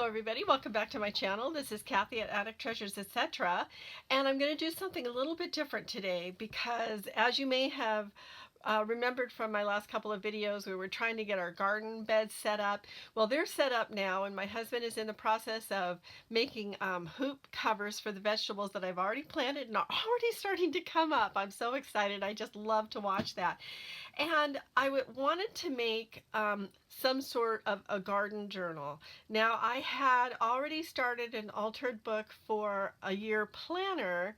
Hello everybody, welcome back to my channel. This is Kathy at Attic Treasures, etc. And I'm going to do something a little bit different today because, as you may have remembered from my last couple of videos, we were trying to get our garden beds set up. Well, they're set up now, and my husband is in the process of making hoop covers for the vegetables that I've already planted and are already starting to come up. I'm so excited. I just love to watch that. And I wanted to make some sort of a garden journal. Now, I had already started an altered book for a year planner,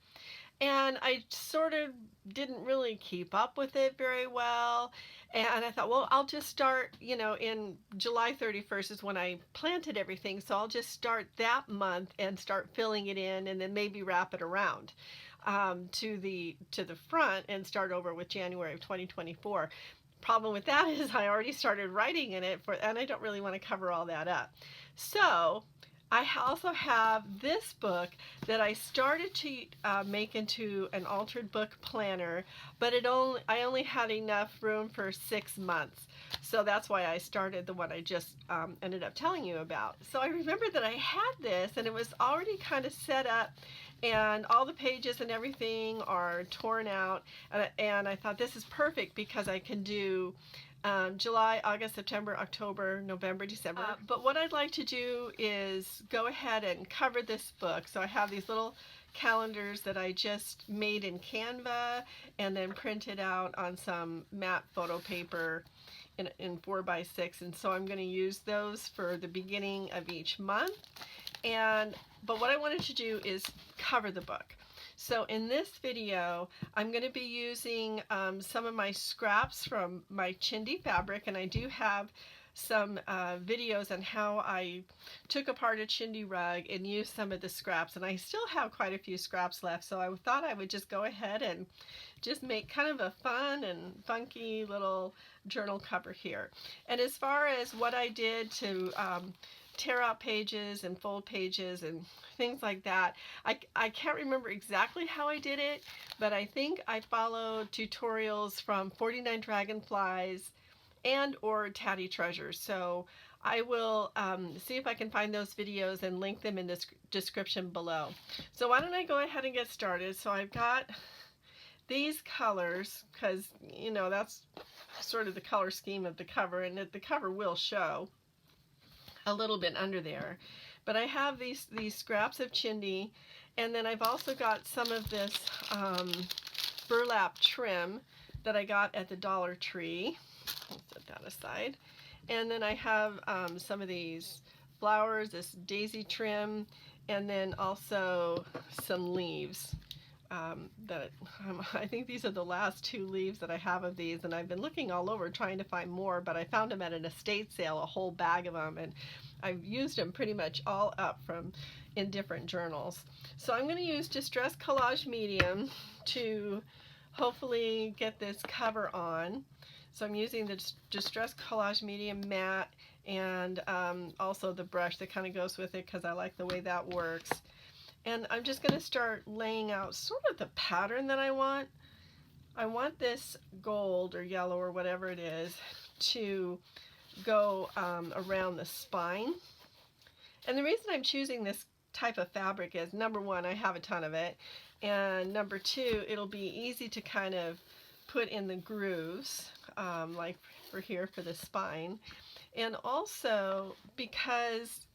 and I sort of didn't really keep up with it very well. And I thought, well, I'll just start, in July 31st is when I planted everything. So I'll just start that month and start filling it in, and then maybe wrap it around to the front and start over with January of 2024. Problem with that is I already started writing in it and I don't really want to cover all that up. So I also have this book that I started to make into an altered book planner, but I only had enough room for 6 months. So that's why I started the one I just ended up telling you about. So I remember that I had this and it was already kind of set up, and all the pages and everything are torn out, and I thought this is perfect because I can do July, August, September, October, November, December. But what I'd like to do is go ahead and cover this book. So I have these little calendars that I just made in Canva and then printed out on some matte photo paper in 4x6, and so I'm going to use those for the beginning of each month. But what I wanted to do is cover the book. So in this video, I'm going to be using some of my scraps from my Chindi fabric, and I do have some videos on how I took apart a Chindi rug and used some of the scraps, and I still have quite a few scraps left, so I thought I would just go ahead and just make kind of a fun and funky little journal cover here. And as far as what I did to tear out pages and fold pages and things like that, I can't remember exactly how I did it, but I think I followed tutorials from 49 Dragonflies and or Tatty Treasures. So I will see if I can find those videos and link them in the description below. So why don't I go ahead and get started. So I've got these colors because, that's sort of the color scheme of the cover, and the cover will show a little bit under there. But I have these scraps of Chindi, and then I've also got some of this burlap trim that I got at the Dollar Tree. I'll set that aside. And then I have some of these flowers, this daisy trim, and then also some leaves. I think these are the last 2 leaves that I have of these, and I've been looking all over trying to find more, but I found them at an estate sale, a whole bag of them, and I've used them pretty much all up in different journals. So I'm going to use Distress Collage Medium to hopefully get this cover on. So I'm using the Distress Collage Medium matte, and also the brush that kind of goes with it because I like the way that works. And I'm just going to start laying out sort of the pattern that I want. I want this gold or yellow or whatever it is to go around the spine. And the reason I'm choosing this type of fabric is, number one, I have a ton of it, and number two, it'll be easy to kind of put in the grooves, like for here for the spine, and also because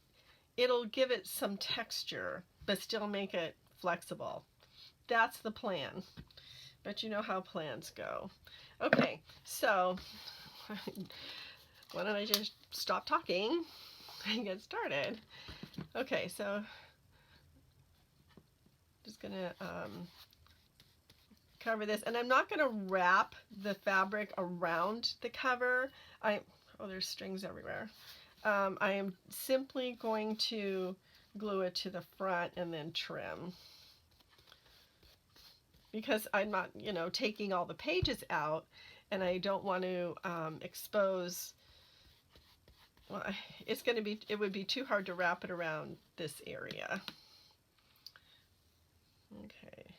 it'll give it some texture but still make it flexible. That's the plan. But you know how plans go. Okay, so why don't I just stop talking and get started? Okay, so just gonna cover this, and I'm not gonna wrap the fabric around the cover. Oh, there's strings everywhere. I am simply going to glue it to the front and then trim, because I'm not, taking all the pages out, and I don't want to expose. Well, it would be too hard to wrap it around this area. Okay.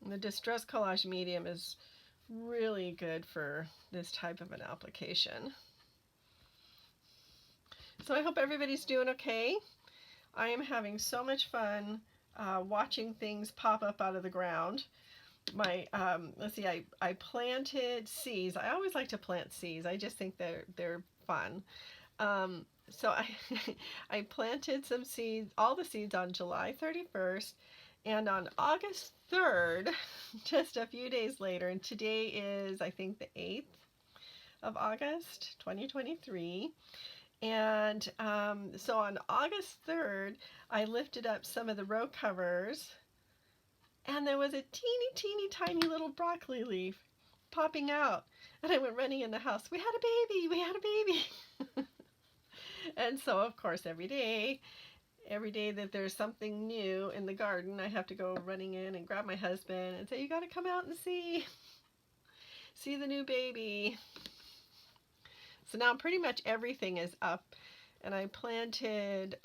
And the Distress Collage Medium is really good for this type of an application. So I hope everybody's doing okay. I am having so much fun watching things pop up out of the ground. Let's see, I planted seeds. I always like to plant seeds. I just think they're fun. So I planted some seeds, all the seeds on July 31st, and on August 3rd, just a few days later, and today is, I think, the 8th of August, 2023. And so on August 3rd, I lifted up some of the row covers, and there was a teeny tiny little broccoli leaf popping out. And I went running in the house. We had a baby! We had a baby! And so, of course, every day that there's something new in the garden, I have to go running in and grab my husband and say, you got to come out and see the new baby. So now pretty much everything is up, and I planted,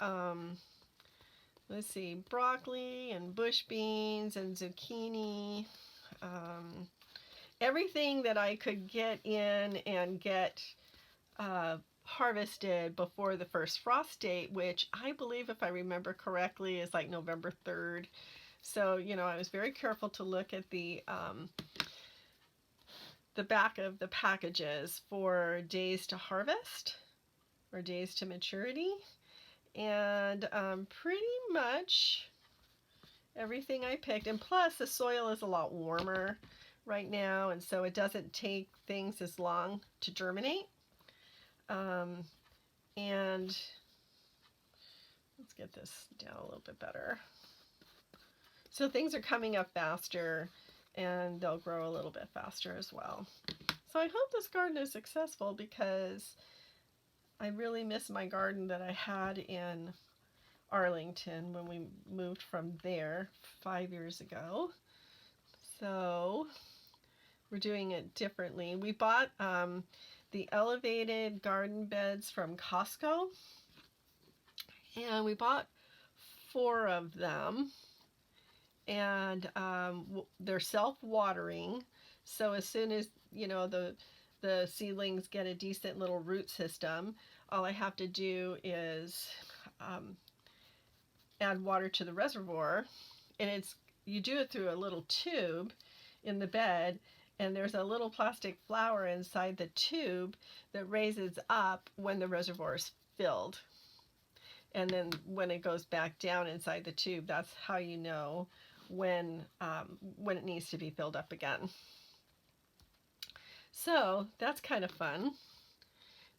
let's see, broccoli and bush beans and zucchini, everything that I could get in and get harvested before the first frost date, which I believe, if I remember correctly, is like November 3rd. So, I was very careful to look at the back of the packages for days to harvest or days to maturity. And pretty much everything I picked, and plus the soil is a lot warmer right now, and so it doesn't take things as long to germinate. And let's get this down a little bit better. So things are coming up faster, and they'll grow a little bit faster as well. So I hope this garden is successful, because I really miss my garden that I had in Arlington when we moved from there 5 years ago. So we're doing it differently. We bought the elevated garden beds from Costco, and we bought 4 of them, and they're self-watering. So as soon as the seedlings get a decent little root system, all I have to do is add water to the reservoir, and you do it through a little tube in the bed, and there's a little plastic flower inside the tube that raises up when the reservoir is filled. And then when it goes back down inside the tube, that's how you know when it needs to be filled up again. So that's kind of fun.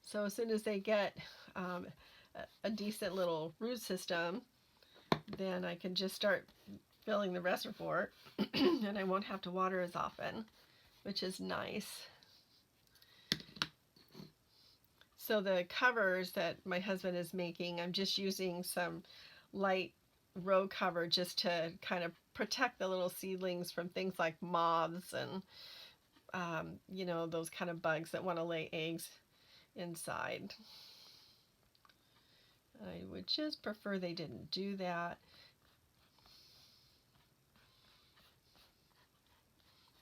So as soon as they get a decent little root system, then I can just start filling the reservoir and I won't have to water as often, which is nice. So the covers that my husband is making, I'm just using some light row cover just to kind of protect the little seedlings from things like moths and those kind of bugs that want to lay eggs inside. I would just prefer they didn't do that.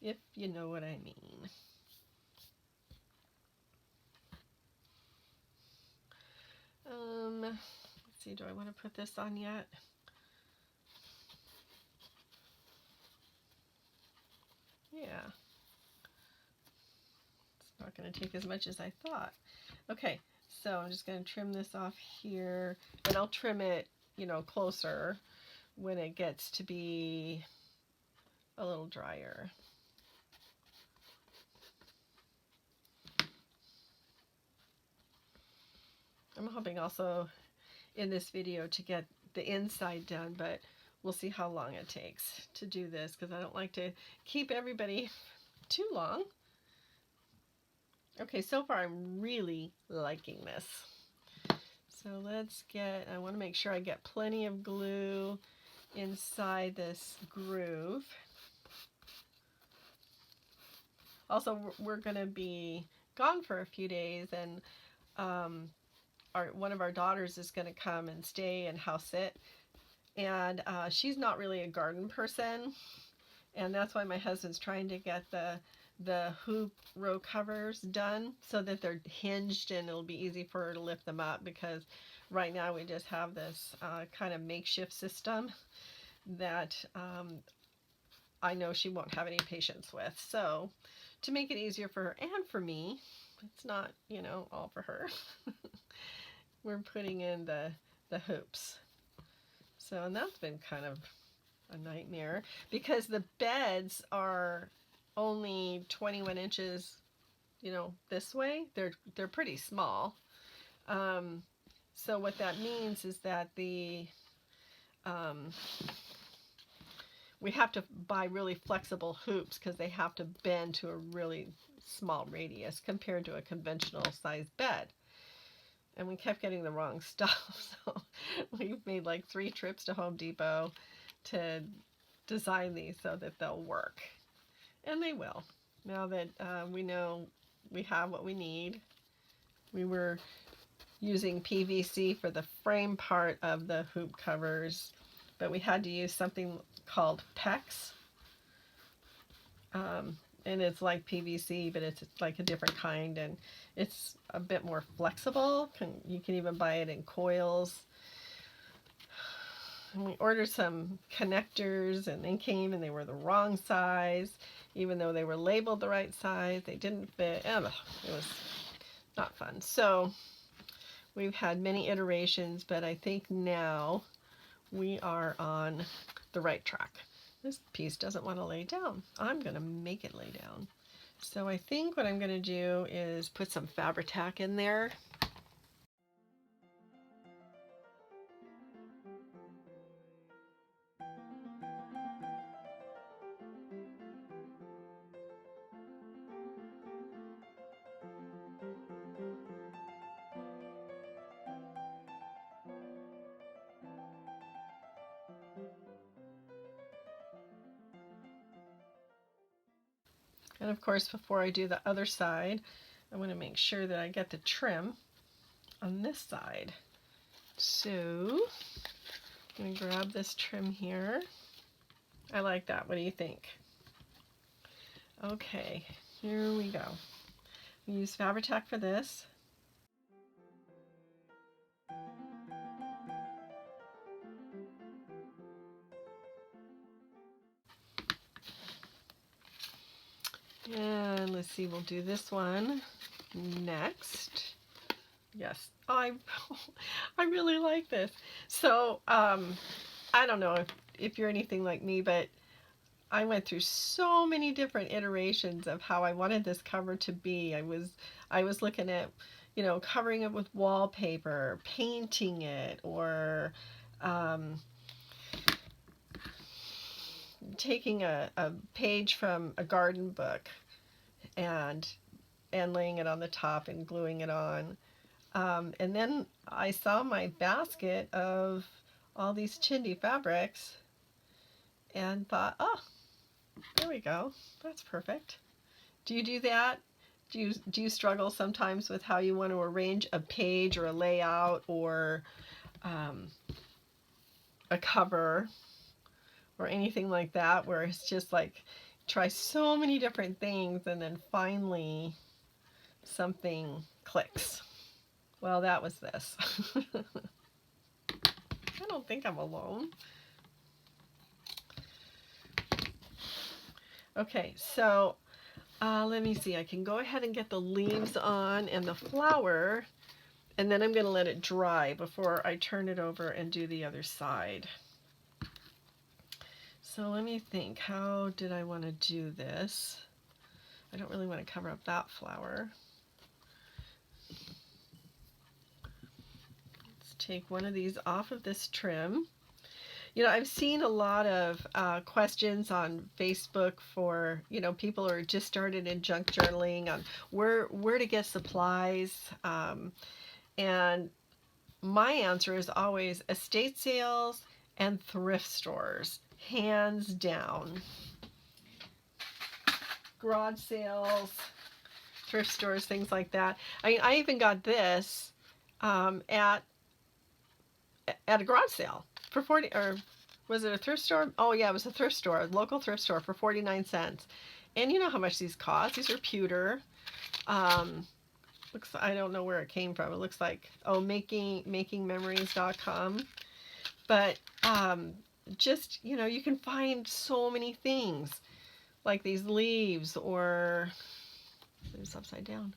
If you know what I mean. Let's see, do I want to put this on yet? Yeah. It's not going to take as much as I thought. Okay, so I'm just going to trim this off here, and I'll trim it, closer when it gets to be a little drier. I'm hoping also in this video to get the inside done, but we'll see how long it takes to do this, because I don't like to keep everybody too long. Okay, so far I'm really liking this. So I want to make sure I get plenty of glue inside this groove. Also, we're going to be gone for a few days, and one of our daughters is going to come and stay and house sit, and she's not really a garden person, and that's why my husband's trying to get the the hoop row covers done so that they're hinged and it'll be easy for her to lift them up, because right now we just have this kind of makeshift system that I know she won't have any patience with. So to make it easier for her and for me, it's not, you know, all for her. We're putting in the hoops. So, and that's been kind of a nightmare because the beds are only 21 inches, you know, this way. They're pretty small. So what that means is that the we have to buy really flexible hoops because they have to bend to a really small radius compared to a conventional sized bed. And we kept getting the wrong stuff, so we've made like 3 trips to Home Depot to design these so that they'll work. And they will. Now that we know we have what we need. We were using PVC for the frame part of the hoop covers, but we had to use something called PEX. And it's like PVC, but it's like a different kind, and it's a bit more flexible. You can even buy it in coils. And we ordered some connectors, and they came and they were the wrong size. Even though they were labeled the right size, they didn't fit. It was not fun. So we've had many iterations, but I think now we are on the right track. This piece doesn't want to lay down. I'm going to make it lay down. So I think what I'm going to do is put some Fabri-Tac in there. And of course, before I do the other side, I want to make sure that I get the trim on this side. So I'm going to grab this trim here. I like that. What do you think? Okay, here we go. We use Fabri-Tac for this. And let's see, we'll do this one next. Yes, I really like this. So I don't know if you're anything like me, but I went through so many different iterations of how I wanted this cover to be. I was looking at, you know, covering it with wallpaper, painting it, or taking a page from a garden book and laying it on the top and gluing it on. And then I saw my basket of all these chindie fabrics and thought, oh, there we go. That's perfect. Do you do that? Do you struggle sometimes with how you want to arrange a page or a layout or a cover or anything like that, where it's just like try so many different things and then finally something clicks? Well, that was this. I don't think I'm alone. Okay, so let me see. I can go ahead and get the leaves on and the flower, and then I'm going to let it dry before I turn it over and do the other side. So let me think. How did I want to do this? I don't really want to cover up that flower. Let's take one of these off of this trim. You know, I've seen a lot of questions on Facebook for, you know, people who are just started in junk journaling on where to get supplies. And my answer is always estate sales and thrift stores, hands down. Garage sales, thrift stores, things like that. I mean, I even got this at a garage sale for 40, or was it a thrift store? Oh yeah, it was a thrift store, a local thrift store for 49 cents. And you know how much these cost. These are pewter. I don't know where it came from. It looks like, oh, makingmemories.com. But just, you know, you can find so many things like these leaves, or it's upside down.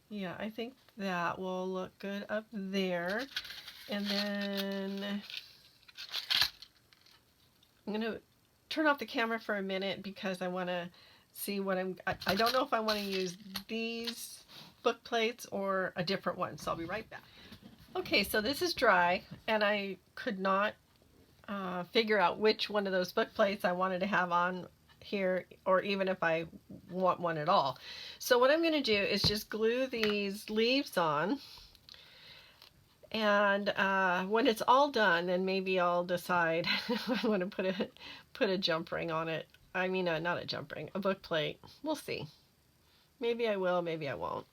Yeah, I think that will look good up there. And then I'm going to turn off the camera for a minute because I want to see what I don't know if I want to use these book plates or a different one, so I'll be right back. Okay, so this is dry, and I could not figure out which one of those book plates I wanted to have on here, or even if I want one at all. So what I'm going to do is just glue these leaves on, and when it's all done, then maybe I'll decide if I want to put a jump ring on it. I mean, not a jump ring, a book plate. We'll see. Maybe I will, maybe I won't.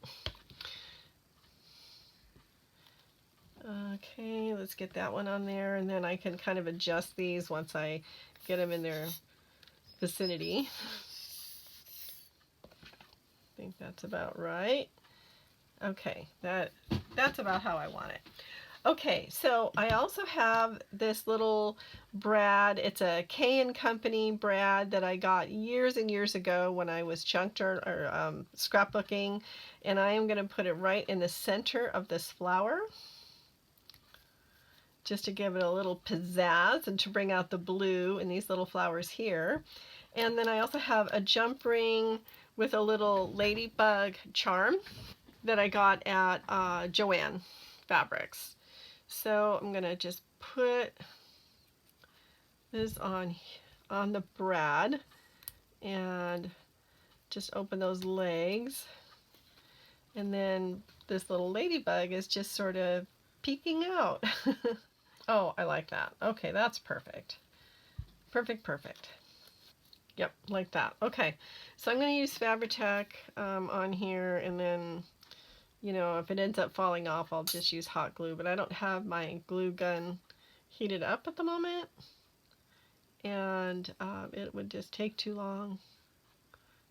Okay, let's get that one on there, and then I can kind of adjust these once I get them in their vicinity. I think that's about right. Okay, that's about how I want it. Okay, so I also have this little brad. It's a K & Company brad that I got years and years ago when I was scrapbooking, and I am going to put it right in the center of this flower, just to give it a little pizzazz and to bring out the blue in these little flowers here. And then I also have a jump ring with a little ladybug charm that I got at Joann Fabrics. So I'm going to just put this on the brad and just open those legs. And then this little ladybug is just sort of peeking out. Oh, I like that. Okay, that's perfect. Perfect, perfect. Yep, like that. Okay, so I'm going to use Fabri-Tac on here, and then, you know, if it ends up falling off, I'll just use hot glue, but I don't have my glue gun heated up at the moment, and it would just take too long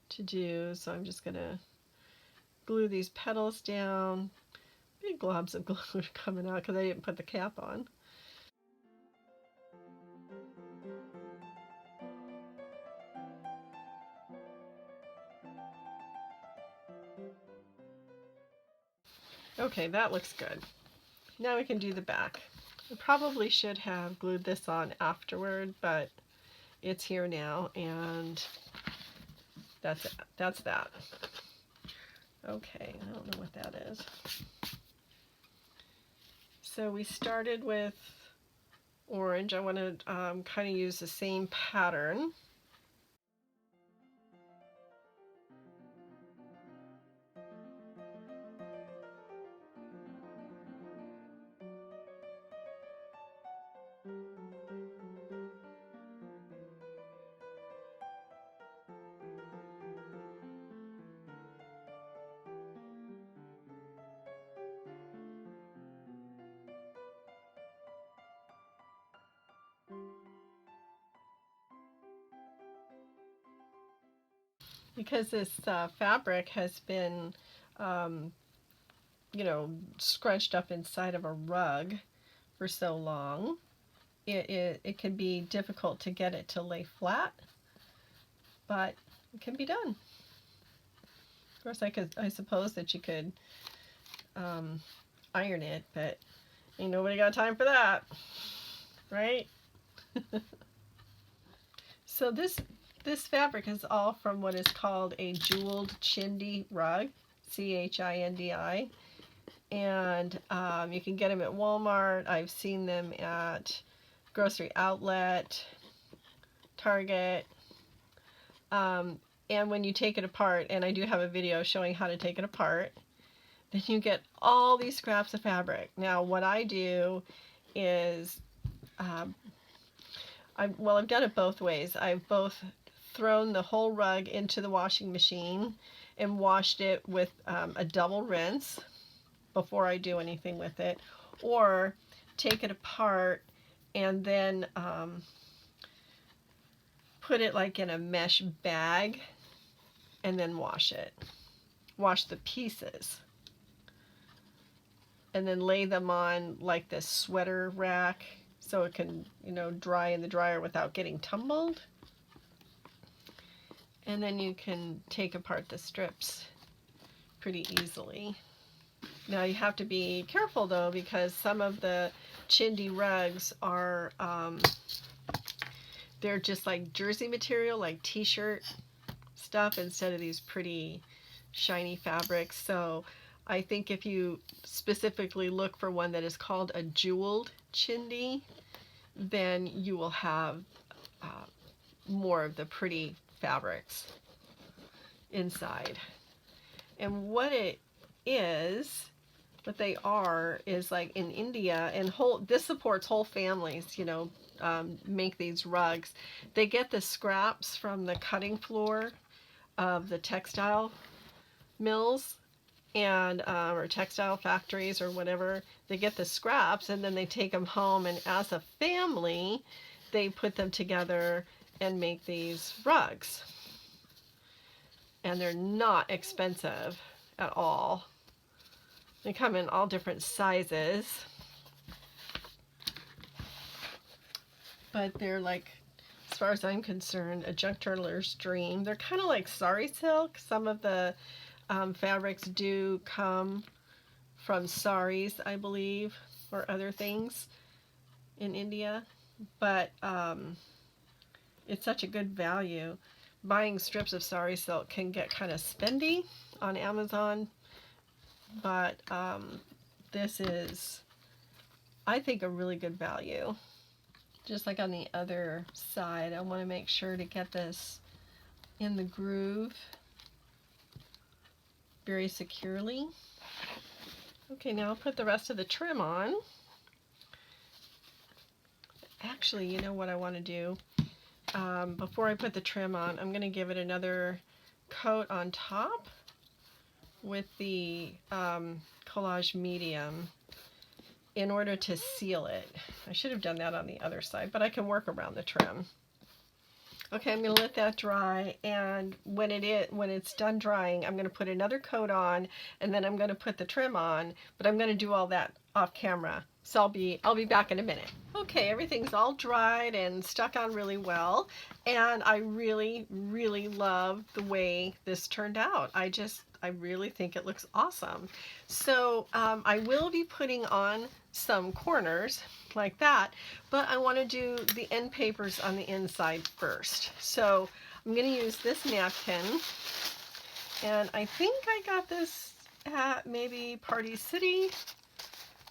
to do, so I'm just going to glue these petals down. Big globs of glue coming out because I didn't put the cap on. Okay, that looks good. Now we can do the back. I probably should have glued this on afterward, but it's here now, and that's it. That's that. Okay, I don't know what that is. So we started with orange. I want to kind of use the same pattern. Because this fabric has been, you know, scrunched up inside of a rug for so long, it can be difficult to get it to lay flat, but it can be done. Of course, I suppose that you could iron it, but ain't nobody got time for that, right? So this fabric is all from what is called a jeweled chindi rug, CHINDI, and you can get them at Walmart. I've seen them at Grocery Outlet, Target, and when you take it apart, and I do have a video showing how to take it apart, then you get all these scraps of fabric. Now what I do is, I've done it both ways. I've both thrown the whole rug into the washing machine and washed it with a double rinse before I do anything with it, or take it apart and then put it like in a mesh bag and then wash it. Wash the pieces. And then lay them on like this sweater rack so it can, you know, dry in the dryer without getting tumbled. And then you can take apart the strips pretty easily. Now you have to be careful though, because some of the chindi rugs are, they're just like jersey material, like t-shirt stuff, instead of these pretty shiny fabrics. So I think if you specifically look for one that is called a jeweled chindi, then you will have more of the pretty fabrics inside. And what they are is like in India, and this supports whole families, you know, make these rugs. They get the scraps from the cutting floor of the textile mills and or textile factories or whatever. They get the scraps and then they take them home, and as a family they put them together and make these rugs. And they're not expensive at all. They come in all different sizes, but they're like, as far as I'm concerned, a junk journaler's dream. They're kind of like sari silk. Some of the fabrics do come from saris, I believe, or other things in India, but it's such a good value. Buying strips of sari silk can get kind of spendy on Amazon, but this is, I think, a really good value. Just like on the other side, I want to make sure to get this in the groove very securely. Okay, now I'll put the rest of the trim on. Actually, you know what I want to do? Before I put the trim on, I'm going to give it another coat on top with the Collage Medium in order to seal it. I should have done that on the other side, but I can work around the trim. Okay, I'm going to let that dry, and when it's done drying, I'm going to put another coat on, and then I'm going to put the trim on, but I'm going to do all that off camera. So I'll be back in a minute. Okay, everything's all dried and stuck on really well, and I really, really love the way this turned out. I really think it looks awesome. So I will be putting on some corners like that, but I want to do the end papers on the inside first. So I'm going to use this napkin, and I think I got this at maybe Party City.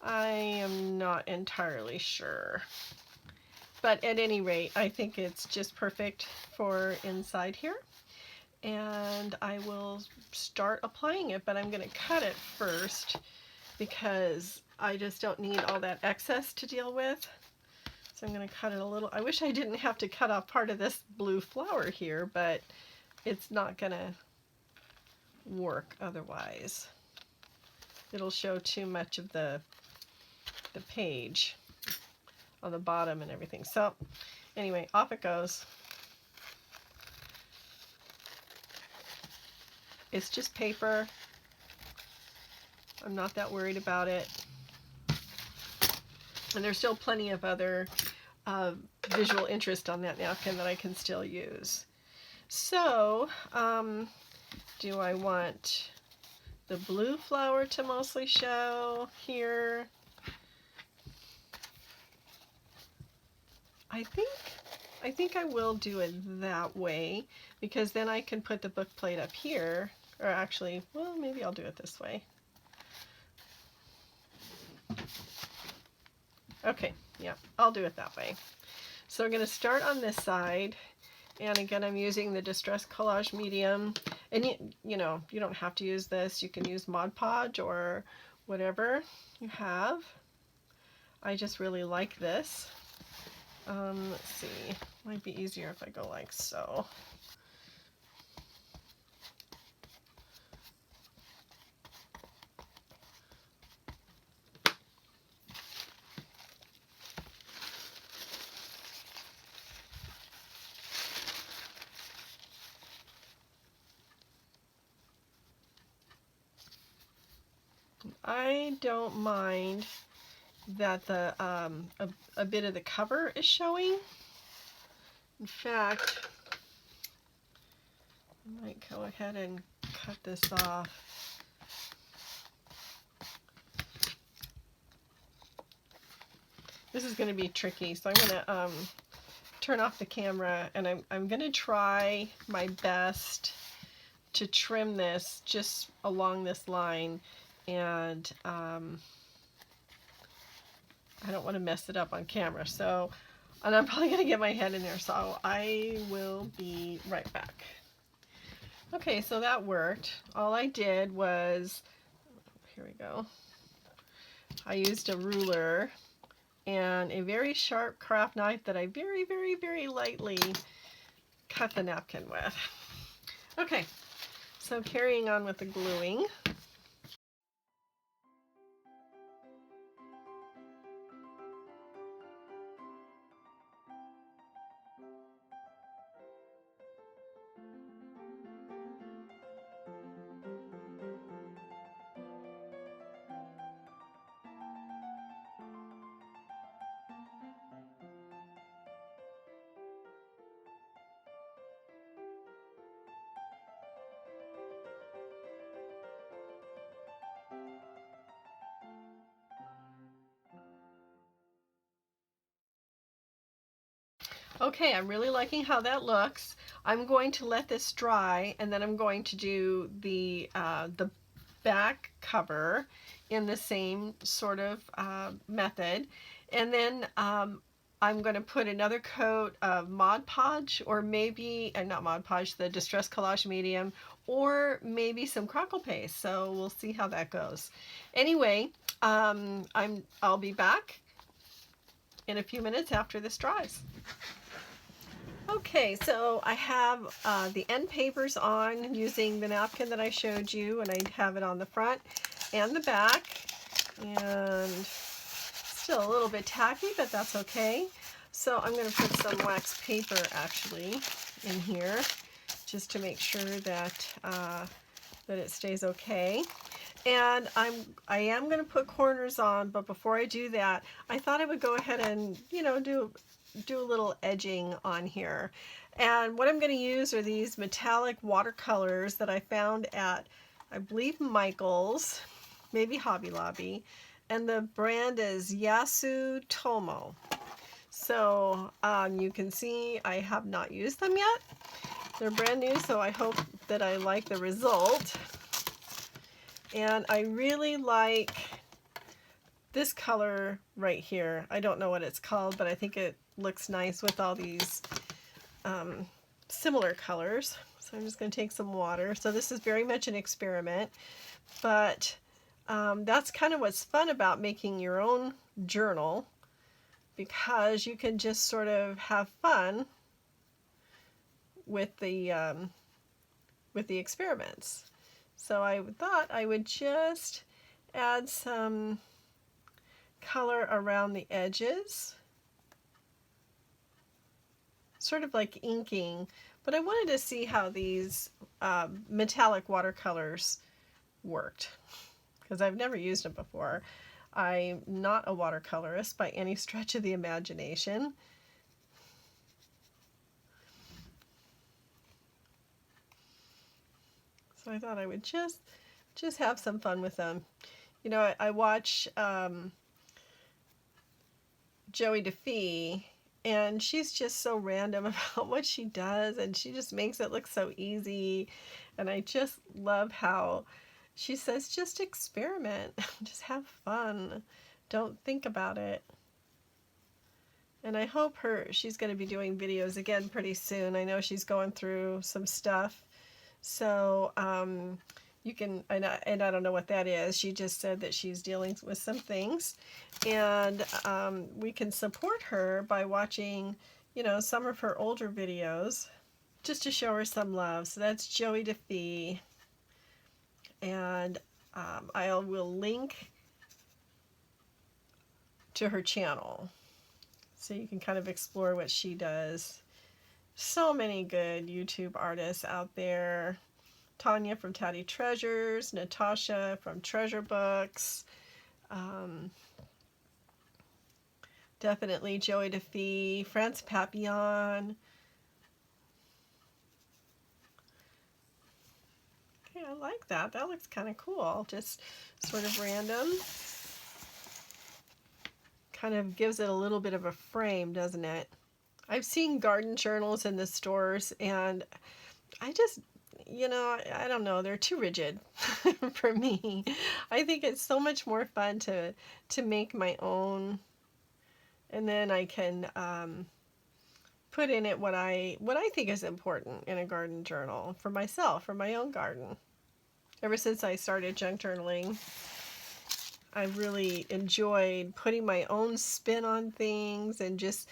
I am not entirely sure, but at any rate, I think it's just perfect for inside here. And I will start applying it, but I'm going to cut it first because I just don't need all that excess to deal with. So I'm going to cut it a little. I wish I didn't have to cut off part of this blue flower here, but it's not going to work otherwise. It'll show too much of the page on the bottom and everything. So anyway, off it goes. It's just paper. I'm not that worried about it. And there's still plenty of other visual interest on that napkin that I can still use. So, do I want the blue flower to mostly show here? I think I will do it that way, because then I can put the book plate up here, or actually, well, maybe I'll do it this way. Okay, yeah, I'll do it that way. So I'm going to start on this side, and again, I'm using the Distress Collage Medium, and you know, you don't have to use this. You can use Mod Podge or whatever you have. I just really like this. Let's see, might be easier if I go like so. I don't mind that the a bit of the cover is showing. In fact, I might go ahead and cut this off. This is going to be tricky, so I'm going to turn off the camera, and I'm going to try my best to trim this just along this line, and I don't want to mess it up on camera. So, and I'm probably going to get my head in there, so I will be right back. Okay, so that worked. All I did was, here we go, I used a ruler and a very sharp craft knife that I very, very, very lightly cut the napkin with. Okay, so carrying on with the gluing. Okay, I'm really liking how that looks. I'm going to let this dry, and then I'm going to do the back cover in the same sort of method. And then I'm going to put another coat of Mod Podge, or maybe, not Mod Podge, the Distress Collage Medium, or maybe some Crackle Paste. So we'll see how that goes. Anyway, I'll be back in a few minutes after this dries. Okay, so I have the end papers on using the napkin that I showed you, and I have it on the front and the back, and still a little bit tacky, but that's okay. So I'm going to put some wax paper actually in here just to make sure that that it stays okay. And I am going to put corners on, but before I do that, I thought I would go ahead and, you know, do a little edging on here. And what I'm going to use are these metallic watercolors that I found at, I believe, Michael's, maybe Hobby Lobby, and the brand is Yasu Tomo. So you can see I have not used them yet. They're brand new, so I hope that I like the result. And I really like this color right here. I don't know what it's called, but I think it looks nice with all these similar colors. So I'm just going to take some water. So this is very much an experiment, but that's kind of what's fun about making your own journal, because you can just sort of have fun with the experiments. So I thought I would just add some color around the edges, sort of like inking, but I wanted to see how these metallic watercolors worked, because I've never used them before. I'm not a watercolorist by any stretch of the imagination. So I thought I would just have some fun with them. You know, I watch Joey DeFee, and she's just so random about what she does, and she just makes it look so easy. And I just love how she says, just experiment, just have fun, don't think about it. And I hope she's going to be doing videos again pretty soon. I know she's going through some stuff, so you can, and I don't know what that is. She just said that she's dealing with some things, and we can support her by watching, you know, some of her older videos, just to show her some love. So that's Joey DeFee, and I will link to her channel so you can kind of explore what she does. So many good YouTube artists out there Tanya from Tatty Treasures, Natasha from Treasure Books, definitely Joey DeFee, France Papillon. Okay, I like that. That looks kind of cool. Just sort of random. Kind of gives it a little bit of a frame, doesn't it? I've seen garden journals in the stores, and I just, I don't know, they're too rigid for me. I think it's so much more fun to make my own, and then I can put in it what I think is important in a garden journal for myself, for my own garden. Ever since I started junk journaling, I really enjoyed putting my own spin on things and just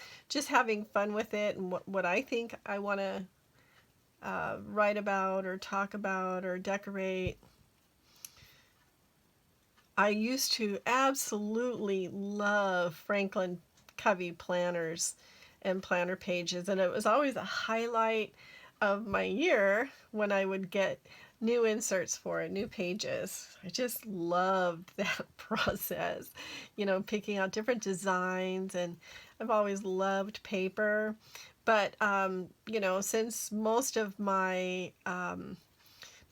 having fun with it, and what I think I want to write about or talk about or decorate. I used to absolutely love Franklin Covey planners and planner pages, and it was always a highlight of my year when I would get new inserts for it, new pages. I just loved that process, picking out different designs, and I've always loved paper. But, since most of my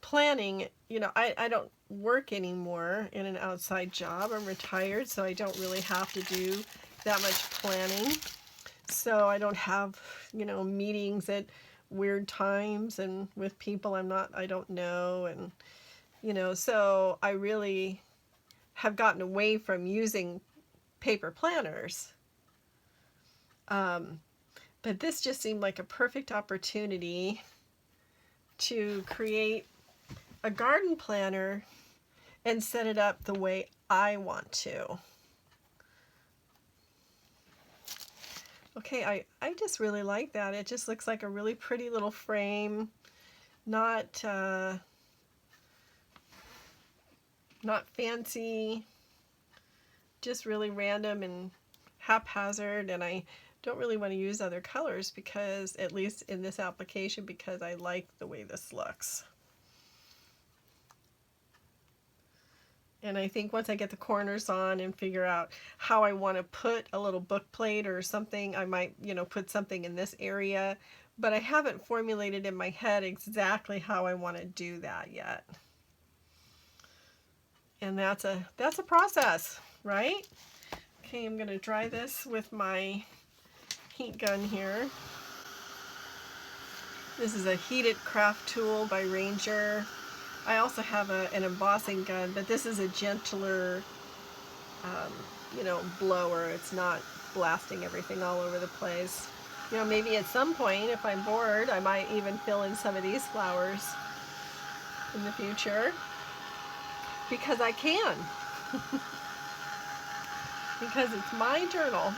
planning, I don't work anymore in an outside job. I'm retired, so I don't really have to do that much planning. So I don't have, meetings at weird times and with people I don't know. And, so I really have gotten away from using paper planners. But this just seemed like a perfect opportunity to create a garden planner and set it up the way I want to. Okay, I just really like that. It just looks like a really pretty little frame, not fancy, just really random and haphazard, and I don't really want to use other colors because, at least in this application, because I like the way this looks. And I think once I get the corners on and figure out how I want to put a little book plate or something, I might, put something in this area. But I haven't formulated in my head exactly how I want to do that yet. And that's a process, right? Okay, I'm going to dry this with my heat gun here. This is a heated craft tool by Ranger. I also have an embossing gun, but this is a gentler, blower. It's not blasting everything all over the place. Maybe at some point, if I'm bored, I might even fill in some of these flowers in the future, because I can. Because it's my journal.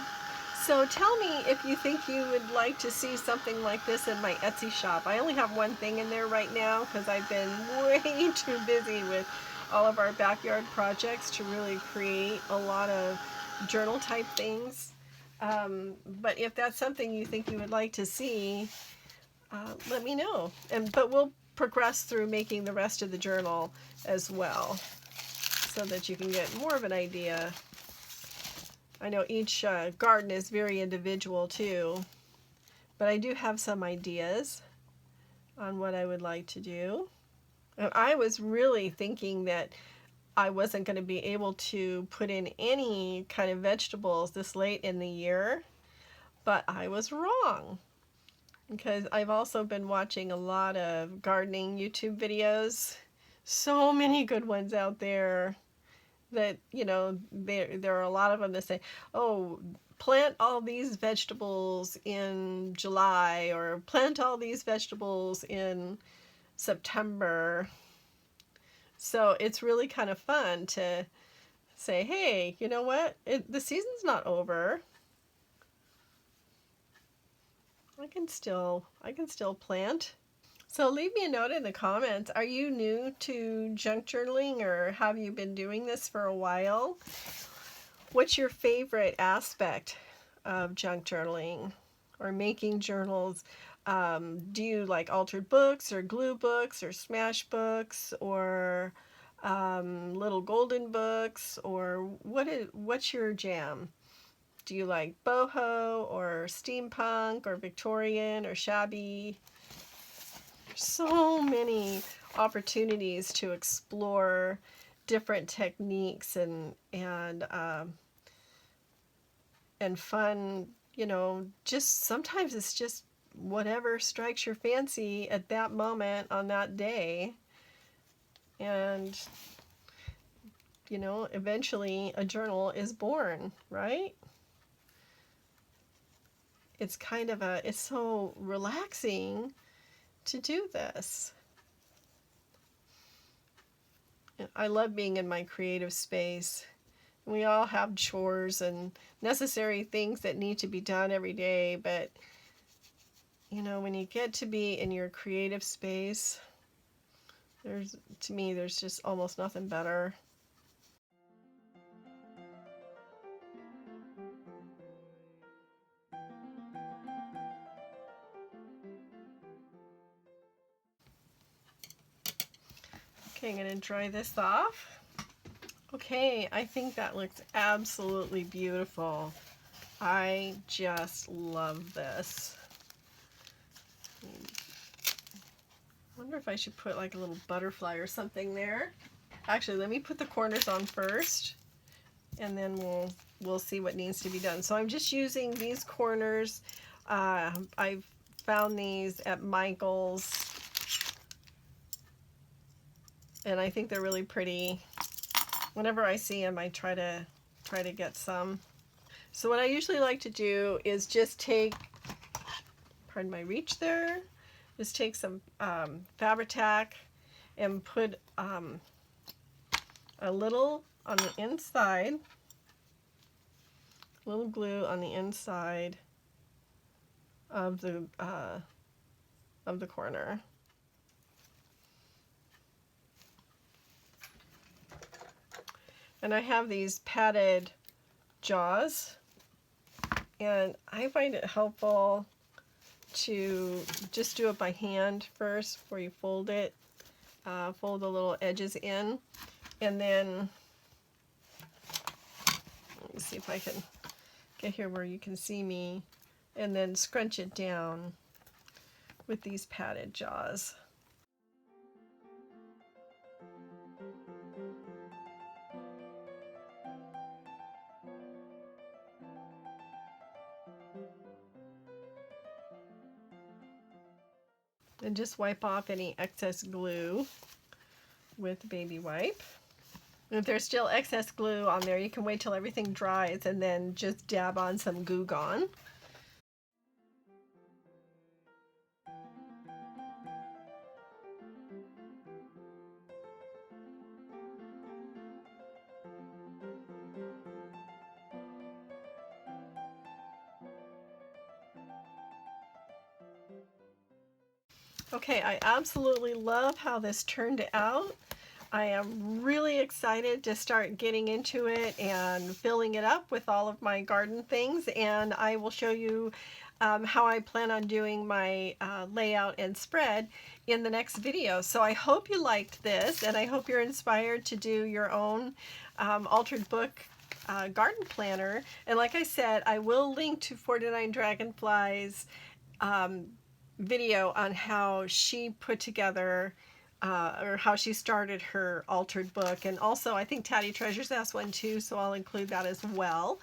So tell me if you think you would like to see something like this in my Etsy shop. I only have one thing in there right now because I've been way too busy with all of our backyard projects to really create a lot of journal type things. But if that's something you think you would like to see, let me know. But we'll progress through making the rest of the journal as well, so that you can get more of an idea. I know each garden is very individual too, but I do have some ideas on what I would like to do. And I was really thinking that I wasn't going to be able to put in any kind of vegetables this late in the year, but I was wrong, because I've also been watching a lot of gardening YouTube videos. So many good ones out there that, there are a lot of them that say, oh, plant all these vegetables in July, or plant all these vegetables in September. So it's really kind of fun to say, hey, you know what? The season's not over. I can still plant. So leave me a note in the comments. Are you new to junk journaling, or have you been doing this for a while? What's your favorite aspect of junk journaling or making journals? Do you like altered books or glue books or smash books or little golden books, or what's your jam? Do you like boho or steampunk or Victorian or shabby? So many opportunities to explore different techniques and fun, just sometimes it's just whatever strikes your fancy at that moment on that day. And, eventually a journal is born, right? It's so relaxing to do this. I love being in my creative space. We all have chores and necessary things that need to be done every day, but when you get to be in your creative space, to me, there's just almost nothing better. Okay, I'm going to dry this off. Okay, I think that looks absolutely beautiful. I just love this. I wonder if I should put like a little butterfly or something there. Actually, let me put the corners on first, and then we'll see what needs to be done. So I'm just using these corners. I've found these at Michael's, and I think they're really pretty. Whenever I see them, I try to get some. So what I usually like to do is just take, pardon my reach there, just take some Fabri-Tac and put a little on the inside, a little glue on the inside of the corner. And I have these padded jaws, and I find it helpful to just do it by hand first before you fold it. Fold the little edges in, and then let me see if I can get here where you can see me, and then scrunch it down with these padded jaws. And just wipe off any excess glue with baby wipe. And if there's still excess glue on there, you can wait till everything dries and then just dab on some Goo Gone. Okay, I absolutely love how this turned out. I am really excited to start getting into it and filling it up with all of my garden things, and I will show you how I plan on doing my layout and spread in the next video. So I hope you liked this, and I hope you're inspired to do your own altered book garden planner. And like I said, I will link to 49 Dragonflies video on how she put together or how she started her altered book, and also I think Tatty Treasures has one too, so I'll include that as well.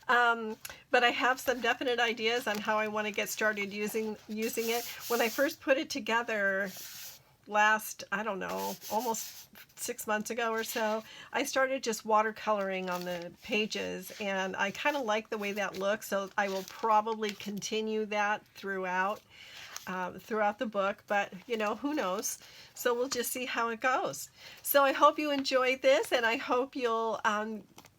But I have some definite ideas on how I want to get started using it. When I first put it together last, I don't know, almost 6 months ago or so, I started just watercoloring on the pages, and I kind of like the way that looks, so I will probably continue that throughout the book, but who knows? So we'll just see how it goes. So I hope you enjoyed this, and I hope you'll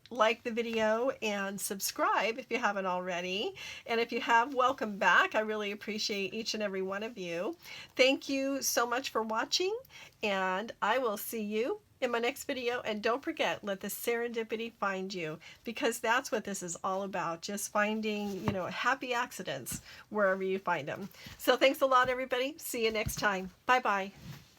like the video and subscribe if you haven't already. And if you have, welcome back. I really appreciate each and every one of you. Thank you so much for watching, and I will see you in my next video. And don't forget, let the serendipity find you, because that's what this is all about. Just finding, happy accidents wherever you find them. So thanks a lot, everybody. See you next time. Bye-bye.